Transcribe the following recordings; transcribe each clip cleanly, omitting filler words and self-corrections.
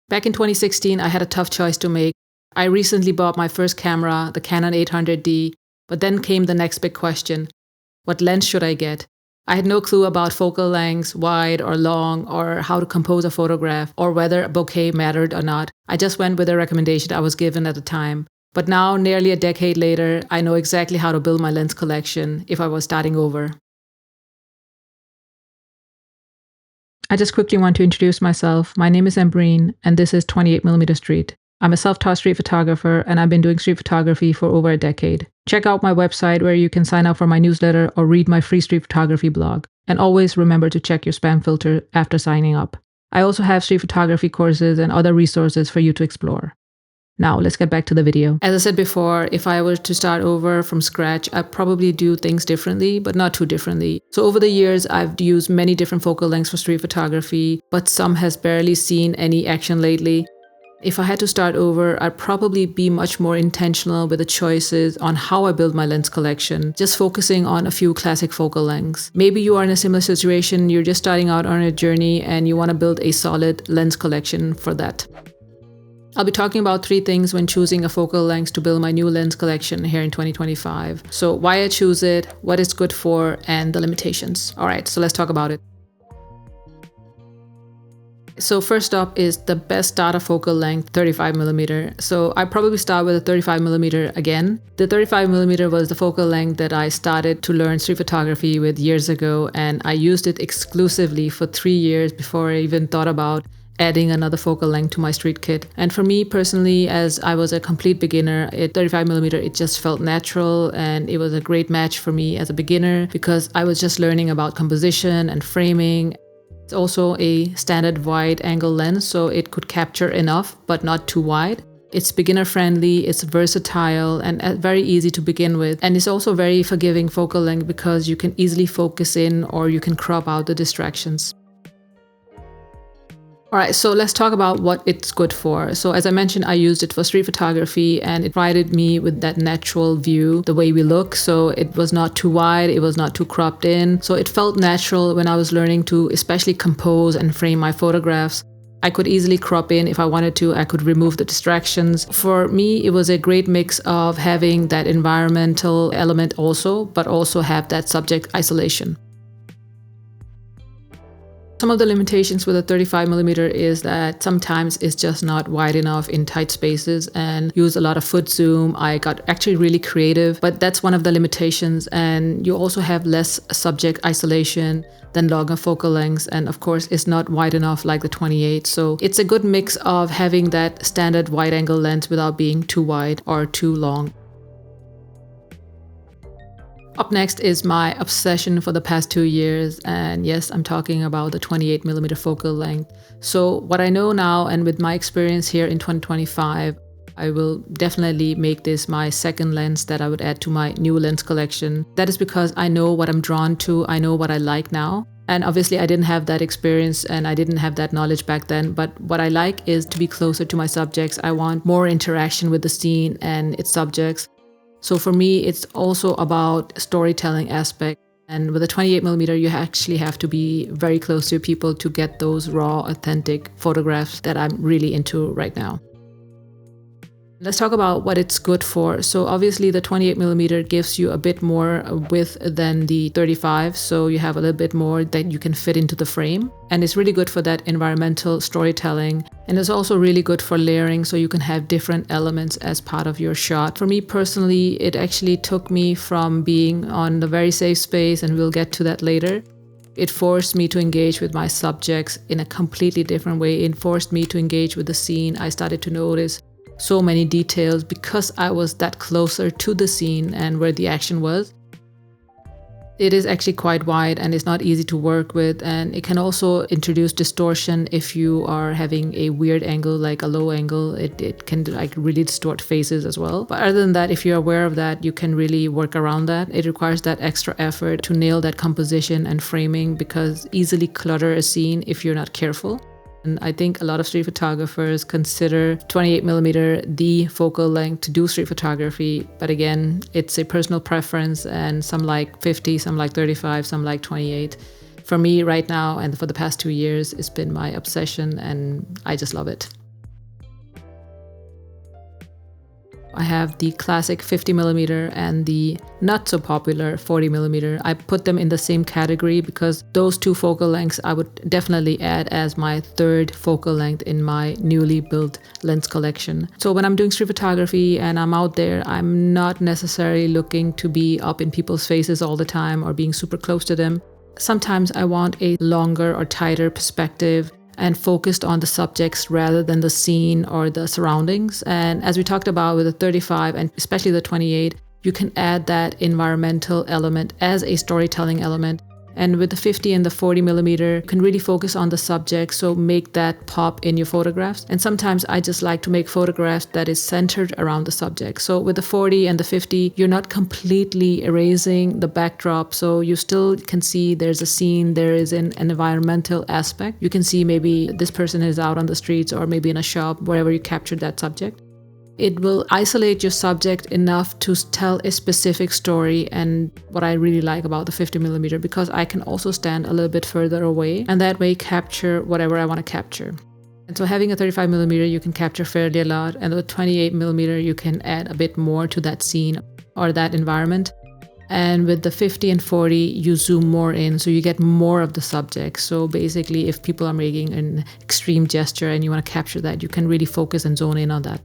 Back in 2016, I had a tough choice to make. I recently bought my first camera, the Canon 800D, but then came the next big question. What lens should I get? I had no clue about focal lengths, wide or long, or how to compose a photograph, or whether a bokeh mattered or not. I just went with the recommendation I was given at the time. But now, nearly a decade later, I know exactly how to build my lens collection if I was starting over. I just quickly want to introduce myself. My name is Ambreen, and this is 28mm Street. I'm a self-taught street photographer, and I've been doing street photography for over a decade. Check out my website where you can sign up for my newsletter or read my free street photography blog. And always remember to check your spam filter after signing up. I also have street photography courses and other resources for you to explore. Now, let's get back to the video. As I said before, if I were to start over from scratch, I'd probably do things differently, but not too differently. So over the years, I've used many different focal lengths for street photography, but some has barely seen any action lately. If I had to start over, I'd probably be much more intentional with the choices on how I build my lens collection, just focusing on a few classic focal lengths. Maybe you are in a similar situation, you're just starting out on a journey and you want to build a solid lens collection for that. I'll be talking about 3 things when choosing a focal length to build my new lens collection here in 2025. So why I choose it, what it's good for, and the limitations. All right, so let's talk about it. So first up is the best starter focal length, 35mm. So I probably start with a 35mm again. The 35mm was the focal length that I started to learn street photography with years ago, and I used it exclusively for 3 years before I even thought about adding another focal length to my street kit. And for me personally, as I was a complete beginner, at 35mm it just felt natural, and it was a great match for me as a beginner because I was just learning about composition and framing. It's also a standard wide angle lens, so it could capture enough, but not too wide. It's beginner friendly, it's versatile, and very easy to begin with. And it's also very forgiving focal length because you can easily focus in or you can crop out the distractions. All right, so let's talk about what it's good for. So as I mentioned, I used it for street photography and it provided me with that natural view, the way we look. So it was not too wide, it was not too cropped in. So it felt natural when I was learning to especially compose and frame my photographs. I could easily crop in if I wanted to. I could remove the distractions. For me, it was a great mix of having that environmental element also, but also have that subject isolation. Some of the limitations with a 35mm is that sometimes it's just not wide enough in tight spaces and use a lot of foot zoom. I got actually really creative, but that's one of the limitations. And you also have less subject isolation than longer focal lengths. And of course, it's not wide enough like the 28. So it's a good mix of having that standard wide angle lens without being too wide or too long. Up next is my obsession for the past 2 years, and yes, I'm talking about the 28mm focal length. So what I know now, and with my experience here in 2025, I will definitely make this my second lens that I would add to my new lens collection. That is because I know what I'm drawn to, I know what I like now. And obviously I didn't have that experience and I didn't have that knowledge back then, but what I like is to be closer to my subjects. I want more interaction with the scene and its subjects. So for me, it's also about storytelling aspect. And with a 28mm, you actually have to be very close to people to get those raw, authentic photographs that I'm really into right now. Let's talk about what it's good for. So obviously the 28mm gives you a bit more width than the 35. So you have a little bit more that you can fit into the frame. And it's really good for that environmental storytelling. And it's also really good for layering, so you can have different elements as part of your shot. For me personally, it actually took me from being on the very safe space, and we'll get to that later. It forced me to engage with my subjects in a completely different way. It forced me to engage with the scene. I started to notice so many details because I was that closer to the scene and where the action was. It is actually quite wide and it's not easy to work with, and it can also introduce distortion if you are having a weird angle, like a low angle. It can like really distort faces as well. But other than that, if you're aware of that, you can really work around that. It requires that extra effort to nail that composition and framing, because easily clutter a scene if you're not careful. And I think a lot of street photographers consider 28mm the focal length to do street photography. But again, it's a personal preference, and some like 50, some like 35, some like 28. For me right now, and for the past 2 years, it's been my obsession and I just love it. I have the classic 50mm and the not so popular 40mm. I put them in the same category because those two focal lengths I would definitely add as my third focal length in my newly built lens collection. So when I'm doing street photography and I'm out there, I'm not necessarily looking to be up in people's faces all the time or being super close to them. Sometimes I want a longer or tighter perspective and focused on the subjects rather than the scene or the surroundings. And as we talked about with the 35 and especially the 28, you can add that environmental element as a storytelling element. And with the 50 and the 40mm, you can really focus on the subject, so make that pop in your photographs. And sometimes I just like to make photographs that is centered around the subject. So with the 40 and the 50, you're not completely erasing the backdrop, so you still can see there's a scene, there is an environmental aspect. You can see maybe this person is out on the streets or maybe in a shop, wherever you captured that subject. It will isolate your subject enough to tell a specific story, and what I really like about the 50mm, because I can also stand a little bit further away and that way capture whatever I want to capture. And so having a 35mm, you can capture fairly a lot, and the 28mm, you can add a bit more to that scene or that environment. And with the 50 and 40, you zoom more in, so you get more of the subject. So basically, if people are making an extreme gesture and you want to capture that, you can really focus and zone in on that.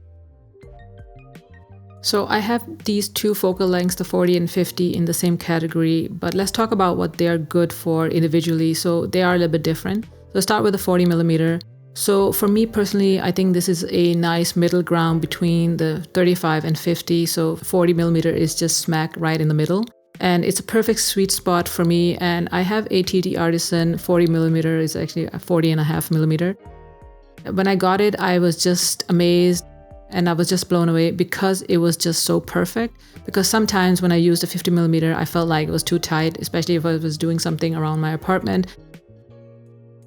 So I have these two focal lengths, the 40 and 50, in the same category, but let's talk about what they are good for individually. So they are a little bit different. So let's start with the 40mm. So for me personally, I think this is a nice middle ground between the 35 and 50. So 40mm is just smack right in the middle. And it's a perfect sweet spot for me. And I have a TT Artisan 40mm, is actually a 40.5mm. When I got it, I was just amazed. And I was just blown away because it was just so perfect. Because sometimes when I used a 50mm, I felt like it was too tight, especially if I was doing something around my apartment.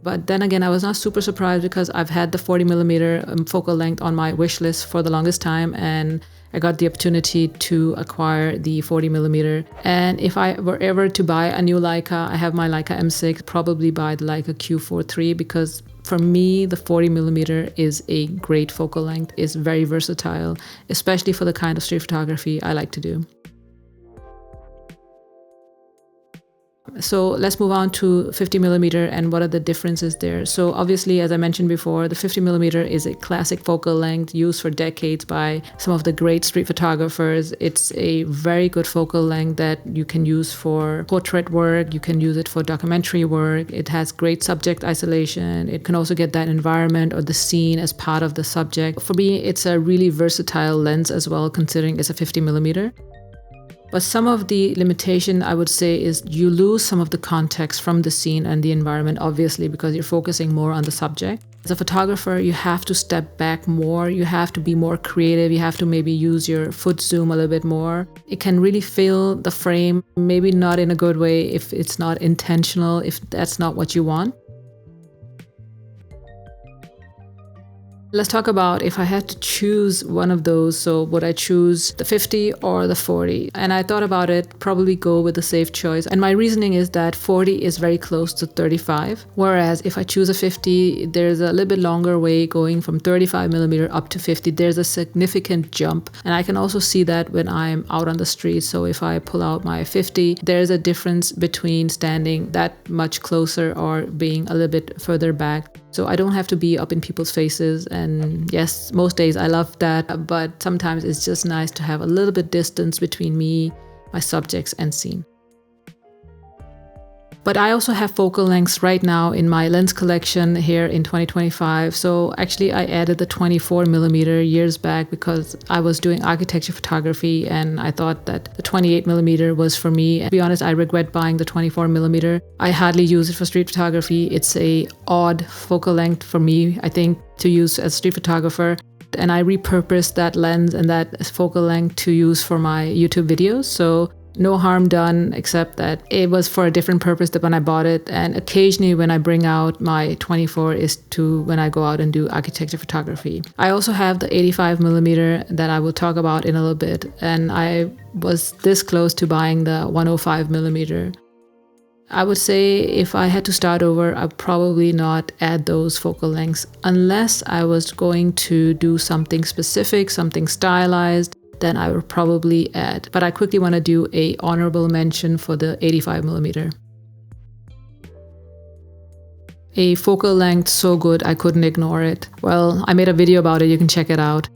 But then again, I was not super surprised because I've had the 40mm focal length on my wish list for the longest time, and I got the opportunity to acquire the 40mm. And if I were ever to buy a new Leica, I have my Leica M6, probably buy the Leica Q4 III, because for me, the 40mm is a great focal length. It's very versatile, especially for the kind of street photography I like to do. So let's move on to 50mm and what are the differences there. So obviously, as I mentioned before, the 50mm is a classic focal length used for decades by some of the great street photographers. It's a very good focal length that you can use for portrait work. You can use it for documentary work. It has great subject isolation. It can also get that environment or the scene as part of the subject. For me, it's a really versatile lens as well, considering it's a 50mm. But some of the limitation, I would say, is you lose some of the context from the scene and the environment, obviously, because you're focusing more on the subject. As a photographer, you have to step back more. You have to be more creative. You have to maybe use your foot zoom a little bit more. It can really fill the frame, maybe not in a good way if it's not intentional, if that's not what you want. Let's talk about if I had to choose one of those. So would I choose the 50 or the 40? And I thought about it, probably go with the safe choice. And my reasoning is that 40 is very close to 35. Whereas if I choose a 50, there's a little bit longer way going from 35mm up to 50. There's a significant jump. And I can also see that when I'm out on the street. So if I pull out my 50, there's a difference between standing that much closer or being a little bit further back. So I don't have to be up in people's faces. And yes, most days I love that, but sometimes it's just nice to have a little bit distance between me, my subjects, and scene. But I also have focal lengths right now in my lens collection here in 2025. So actually I added the 24mm years back because I was doing architecture photography and I thought that the 28mm was for me. To be honest, I regret buying the 24mm. I hardly use it for street photography. It's a odd focal length for me, I think, to use as a street photographer. And I repurposed that lens and that focal length to use for my YouTube videos. So no harm done, except that it was for a different purpose than when I bought it. And occasionally when I bring out my 24 is to when I go out and do architecture photography. I also have the 85mm that I will talk about in a little bit. And I was this close to buying the 105mm. I would say if I had to start over, I'd probably not add those focal lengths unless I was going to do something specific, something stylized. then I would probably add. But I quickly want to do a honorable mention for the 85mm. A focal length so good I couldn't ignore it. Well, I made a video about it, you can check it out.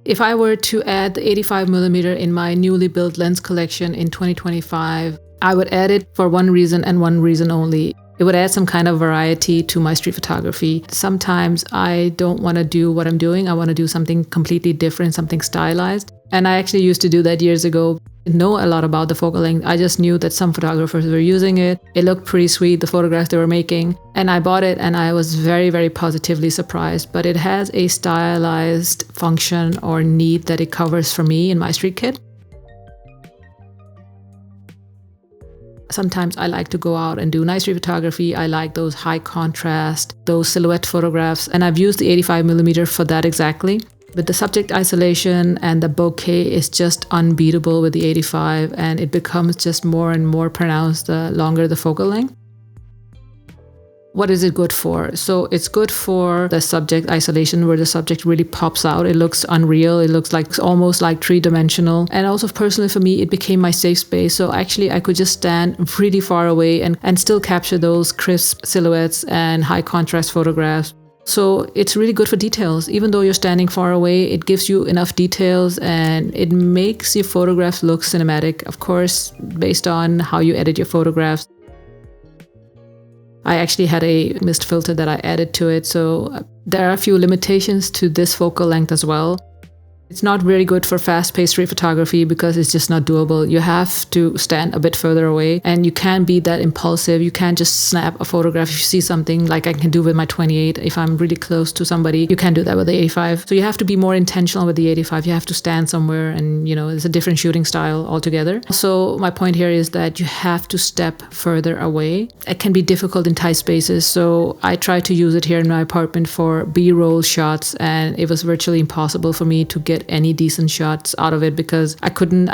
If I were to add the 85mm in my newly built lens collection in 2025, I would add it for one reason and one reason only. It would add some kind of variety to my street photography. Sometimes I don't want to do what I'm doing. I want to do something completely different, something stylized. And I actually used to do that years ago. I didn't know a lot about the focal length. I just knew that some photographers were using it. It looked pretty sweet, the photographs they were making. And I bought it and I was very, very positively surprised. But it has a stylized function or need that it covers for me in my street kit. Sometimes I like to go out and do night street photography. I like those high contrast, those silhouette photographs, and I've used the 85mm for that exactly. But the subject isolation and the bokeh is just unbeatable with the 85, and it becomes just more and more pronounced the longer the focal length. What is it good for? So it's good for the subject isolation where the subject really pops out. It looks unreal. It looks like almost like three-dimensional. And also personally for me, it became my safe space. So actually I could just stand really far away and still capture those crisp silhouettes and high contrast photographs. So it's really good for details. Even though you're standing far away, it gives you enough details and it makes your photographs look cinematic, of course, based on how you edit your photographs. I actually had a mist filter that I added to it, so there are a few limitations to this focal length as well. It's not really good for fast-paced street photography because it's just not doable. You have to stand a bit further away and you can't be that impulsive. You can't just snap a photograph if you see something like I can do with my 28. If I'm really close to somebody, you can't do that with the 85. So you have to be more intentional with the 85. You have to stand somewhere and, you know, it's a different shooting style altogether. So my point here is that you have to step further away. It can be difficult in tight spaces. So I tried to use it here in my apartment for B-roll shots and it was virtually impossible for me to get any decent shots out of it because I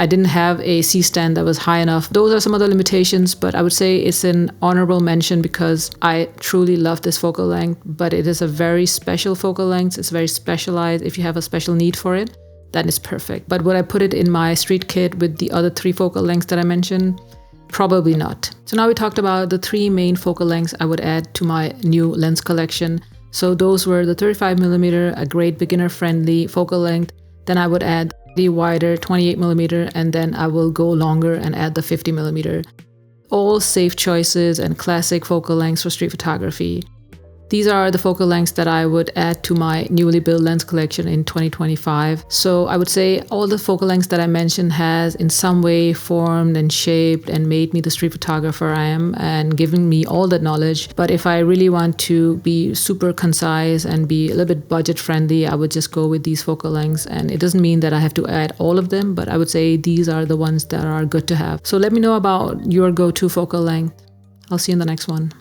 didn't have a C-stand that was high enough. Those are some other limitations, but I would say it's an honorable mention because I truly love this focal length, but it is a very special focal length. It's very specialized. If you have a special need for it, that is perfect. But would I put it in my street kit with the other 3 focal lengths that I mentioned? Probably not. So now we talked about the 3 main focal lengths I would add to my new lens collection. So those were the 35mm, a great beginner-friendly focal length. Then I would add the wider 28mm and then I will go longer and add the 50mm. All safe choices and classic focal lengths for street photography. These are the focal lengths that I would add to my newly built lens collection in 2025. So I would say all the focal lengths that I mentioned has in some way formed and shaped and made me the street photographer I am and given me all that knowledge. But if I really want to be super concise and be a little bit budget friendly, I would just go with these focal lengths. And it doesn't mean that I have to add all of them, but I would say these are the ones that are good to have. So let me know about your go-to focal length. I'll see you in the next one.